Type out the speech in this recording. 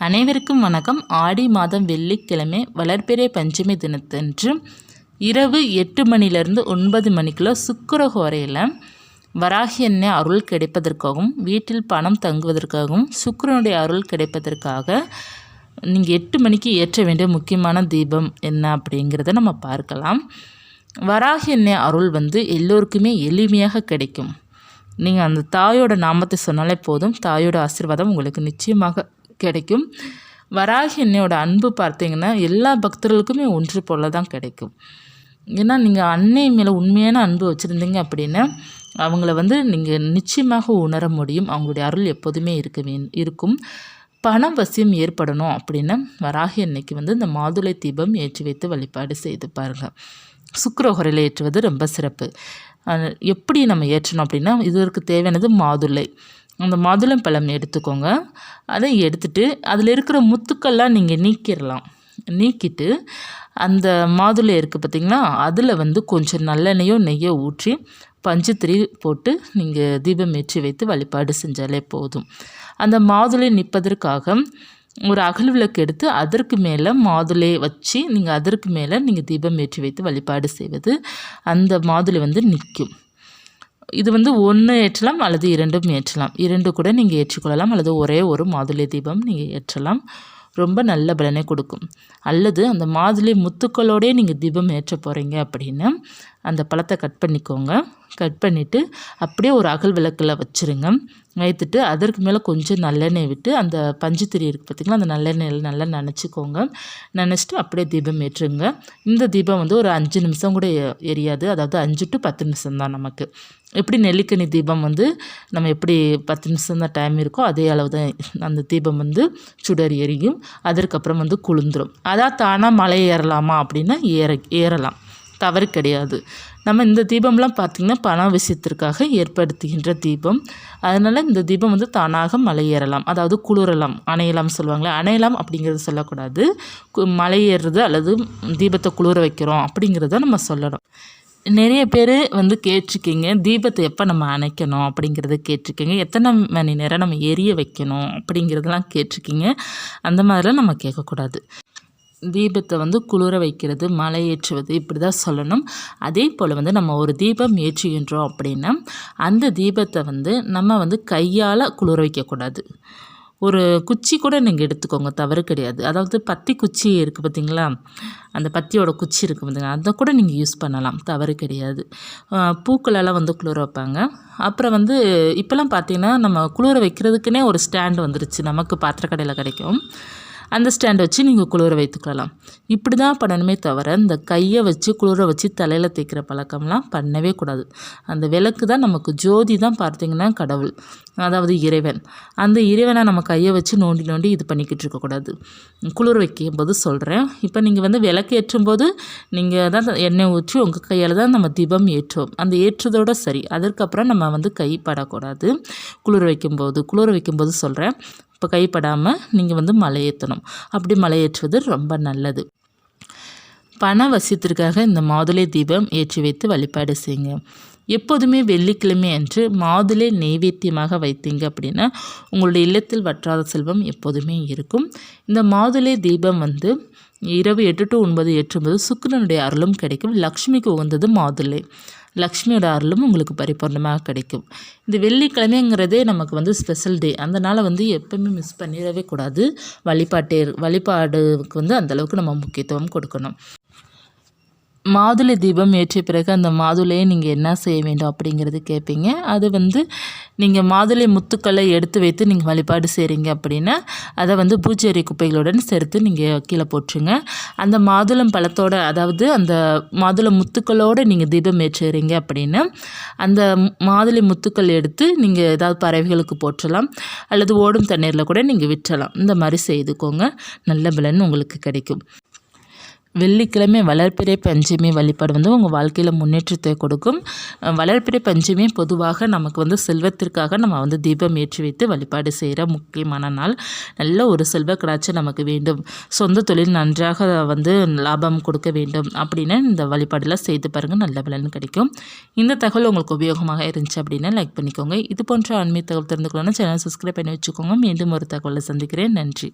அனைவருக்கும் வணக்கம். ஆடி மாதம் வெள்ளிக்கிழமை வளர்பிறை பஞ்சமி தினத்தன்று இரவு 8 மணிலிருந்து 9 மணிக்குள்ள சுக்கிரஹோரையில் வராகி அன்னை அருள் கிடைப்பதற்காகவும் வீட்டில் பணம் தங்குவதற்காகவும் சுக்கிரனுடைய அருள் கிடைப்பதற்காக நீங்கள் 8 மணிக்கு ஏற்ற வேண்டிய முக்கியமான தீபம் என்ன அப்படிங்கிறத நம்ம பார்க்கலாம். வராகி அன்னை அருள் எல்லோருக்குமே எளிமையாக கிடைக்கும். நீங்கள் அந்த தாயோட நாமத்தை சொன்னாலே போதும், தாயோட ஆசீர்வாதம் உங்களுக்கு நிச்சயமாக கிடைக்கும். வராகி அன்னையோட அன்பு பார்த்தீங்கன்னா எல்லா பக்தர்களுக்குமே ஒன்று போல தான் கிடைக்கும். ஏன்னா நீங்கள் அன்னை மேலே உண்மையான அன்பு வச்சுருந்தீங்க அப்படின்னா அவங்கள நீங்கள் நிச்சயமாக உணர முடியும். அவங்களுடைய அருள் எப்போதுமே இருக்கும். பணம் வசியம் ஏற்படணும் அப்படின்னா வராகி அன்னைக்கு இந்த மாதுளை தீபம் ஏற்றி வைத்து வழிபாடு செய்து பாருங்கள். சுக்கிரஹோரையில் ஏற்றுவது ரொம்ப சிறப்பு. எப்படி நம்ம ஏற்றணும் அப்படின்னா இதற்கு தேவையானது மாதுளை. அந்த மாதுளம் பழம் எடுத்துக்கோங்க. அதை எடுத்துகிட்டு அதில் இருக்கிற முத்துக்கள்லாம் நீங்கள் நீக்கிட்டு அந்த மாதுளை இருக்குது பார்த்திங்களா, அதில் கொஞ்சம் நல்லெண்ணெயோ நெய்யோ ஊற்றி பஞ்சுத்திரி போட்டு நீங்கள் தீபம் ஏற்றி வைத்து வழிபாடு செஞ்சாலே போதும். அந்த மாதுளை நிற்பதற்காக ஒரு அகல் விளக்கு எடுத்து அதற்கு மேலே மாதுளை வச்சு நீங்கள் அதற்கு மேலே நீங்கள் தீபம் ஏற்றி வைத்து வழிபாடு செய்வது அந்த மாதுளை நிற்கும். இது 1 ஏற்றலாம் அல்லது 2 ஏற்றலாம். 2 கூட நீங்கள் ஏற்றிக்கொள்ளலாம் அல்லது ஒரே ஒரு மாதுளை தீபம் நீங்கள் ஏற்றலாம். ரொம்ப நல்ல பலனை கொடுக்கும். அல்லது அந்த மாதுளை முத்துக்களோடே நீங்கள் தீபம் ஏற்ற போகிறீங்க அப்படின்னா அந்த பழத்தை கட் பண்ணிக்கோங்க. கட் பண்ணிவிட்டு அப்படியே ஒரு அகல் விளக்கில் வச்சுருங்க. வைத்துட்டு அதற்கு மேலே கொஞ்சம் நல்லெண்ணெய் விட்டு அந்த பஞ்சுத்திரி இருக்குது பார்த்திங்களா, அந்த நல்லெண்ணெயில் நல்லா நனைச்சிக்கோங்க. நனைச்சிட்டு அப்படியே தீபம் ஏற்றுங்க. இந்த தீபம் ஒரு 5 நிமிஷம் கூட எரியாது. அதாவது 5 to 10 நிமிஷம் தான். நமக்கு எப்படி நெல்லிக்கனி தீபம் நம்ம எப்படி 10 நிமிஷம் தான் டைம் இருக்கோ அதே அளவு தான் அந்த தீபம் சுடர் எரியும். அதற்கப்புறம் குளிர்ந்துடும். அதான் தானாக மலை ஏறலாமா அப்படின்னா ஏறலாம், தவறு கிடையாது. நம்ம இந்த தீபம்லாம் பார்த்திங்கன்னா பண விஷயத்திற்காக ஏற்படுத்துகின்ற தீபம். அதனால் இந்த தீபம் தானாக மலை ஏறலாம், அதாவது குளிரலாம், அணையலாம் சொல்லுவாங்களே, அணையலாம் அப்படிங்கிறது சொல்லக்கூடாது. மலை ஏறுறது அல்லது தீபத்தை குளிர வைக்கிறோம் அப்படிங்கிறத நம்ம சொல்லணும். நிறைய பேர் கேட்டிருக்கீங்க, தீபத்தை எப்போ நம்ம அணைக்கணும் அப்படிங்கிறத கேட்டிருக்கீங்க, எத்தனை மணி நேரம் நம்ம எரிய வைக்கணும் அப்படிங்கிறதெல்லாம் கேட்டிருக்கீங்க. அந்த மாதிரிலாம் நம்ம கேட்கக்கூடாது. தீபத்தை குளிர வைக்கிறது, மலை ஏற்றுவது இப்படி தான் சொல்லணும். அதே போல் நம்ம ஒரு தீபம் ஏற்றுகின்றோம் அப்படின்னா அந்த தீபத்தை நம்ம கையால் குளிர வைக்கக்கூடாது. ஒரு குச்சி கூட நீங்கள் எடுத்துக்கோங்க, தவறு கிடையாது. அதாவது பத்தி குச்சி இருக்குது பார்த்திங்களா, அந்த பத்தியோட குச்சி இருக்குது பார்த்திங்களா, அதை கூட நீங்கள் யூஸ் பண்ணலாம், தவறு கிடையாது. பூக்களெல்லாம் குளிர வைப்பாங்க. அப்புறம் இப்போலாம் பார்த்திங்கன்னா நம்ம குளிர வைக்கிறதுக்குன்னே ஒரு ஸ்டாண்டு வந்துருச்சு, நமக்கு பாத்திரக்கடையில் கிடைக்கும். அந்த ஸ்டாண்டை வச்சு நீங்கள் குளிர வைத்துக்கலாம். இப்படி தான் பண்ணணுமே தவிர இந்த கையை வச்சு குளிர வச்சு தலையில் தேய்க்கிற பழக்கம்லாம் பண்ணவே கூடாது. அந்த விளக்கு தான் நமக்கு ஜோதி தான் பார்த்திங்கன்னா கடவுள், அதாவது இறைவன். அந்த இறைவனை நம்ம கையை வச்சு நோண்டி இது பண்ணிக்கிட்டு இருக்கக்கூடாது. குளிர வைக்கும்போது சொல்கிறேன். இப்போ நீங்கள் விளக்கு ஏற்றும்போது நீங்கள் தான் எண்ணெய் ஊற்றி உங்கள் கையால் தான் நம்ம தீபம் ஏற்றுவோம். அந்த ஏற்றுறதோடு சரி. அதற்கப்புறம் நம்ம கை படக்கூடாது. குளிர வைக்கும்போது சொல்கிறேன். இப்போ கைப்படாமல் நீங்கள் மலை ஏற்றணும். அப்படி மலை ஏற்றுவது ரொம்ப நல்லது. பண வசியத்திற்காக இந்த மாதுளை தீபம் ஏற்றி வைத்து வழிபாடு செய்யுங்க. எப்போதுமே வெள்ளிக்கிழமை அன்று மாதுளை நெய்வேத்தியமாக வைத்தீங்க அப்படின்னா உங்களுடைய இல்லத்தில் வற்றாத செல்வம் எப்போதுமே இருக்கும். இந்த மாதுளை தீபம் இரவு 8 to 9 ஏற்றும்போது சுக்கிரனுடைய அருளும் கிடைக்கும். லக்ஷ்மிக்கு உகந்தது மாதுளை. லக்ஷ்மியோட அருளும் உங்களுக்கு பரிபூர்ணமாக கிடைக்கும். இந்த வெள்ளிக்கிழமைங்கிறதே நமக்கு ஸ்பெஷல் டே. அதனால் எப்போவுமே மிஸ் பண்ணிடவே கூடாது. வழிபாடுக்கு அந்தளவுக்கு நம்ம முக்கியத்துவம் கொடுக்கணும். மாதுளை தீபம் ஏற்றிய பிறகு அந்த மாதுளையை நீங்கள் என்ன செய்ய வேண்டும் அப்படிங்கிறது கேட்பீங்க. அது நீங்கள் மாதுளை முத்துக்களை எடுத்து வைத்து நீங்கள் வழிபாடு செய்கிறீங்க அப்படின்னா அதை பூஜை குப்பைகளுடன் சேர்த்து நீங்கள் கீழே போட்டுருங்க. அந்த மாதுளம் பழத்தோட, அதாவது அந்த மாதுளை முத்துக்களோடு நீங்கள் தீபம் ஏற்றுறீங்க அப்படின்னா அந்த மாதுளை முத்துக்கள் எடுத்து நீங்கள் ஏதாவது பறவைகளுக்கு போற்றலாம் அல்லது ஓடும் தண்ணீரில் கூட நீங்கள் விற்றலாம். இந்த மாதிரி செய்துக்கோங்க, நல்ல பலன் உங்களுக்கு கிடைக்கும். வெள்ளிக்கிழமை வளர்பிறை பஞ்சமி வழிபாடு உங்கள் வாழ்க்கையில் முன்னேற்றத்தை கொடுக்கும். வளர்பிறை பஞ்சமி பொதுவாக நமக்கு செல்வத்திற்காக நம்ம தீபம் ஏற்றி வைத்து வழிபாடு செய்கிற முக்கியமான நாள். நல்ல ஒரு செல்வ கடாட்சி நமக்கு வேண்டும், சொந்த தொழில் நன்றாக லாபம் கொடுக்க வேண்டும் அப்படின்னா இந்த வழிபாடெல்லாம் செய்து பாருங்கள், நல்ல பலன் கிடைக்கும். இந்த தகவல் உங்களுக்கு உபயோகமாக இருந்துச்சு அப்படின்னா லைக் பண்ணிக்கோங்க. இது போன்ற ஆன்மீக தகவல் தெரிந்துக்கணும்னா சேனல் சப்ஸ்கிரைப் பண்ணி வச்சுக்கோங்க. மீண்டும் ஒரு தகவலை சந்திக்கிறேன். நன்றி.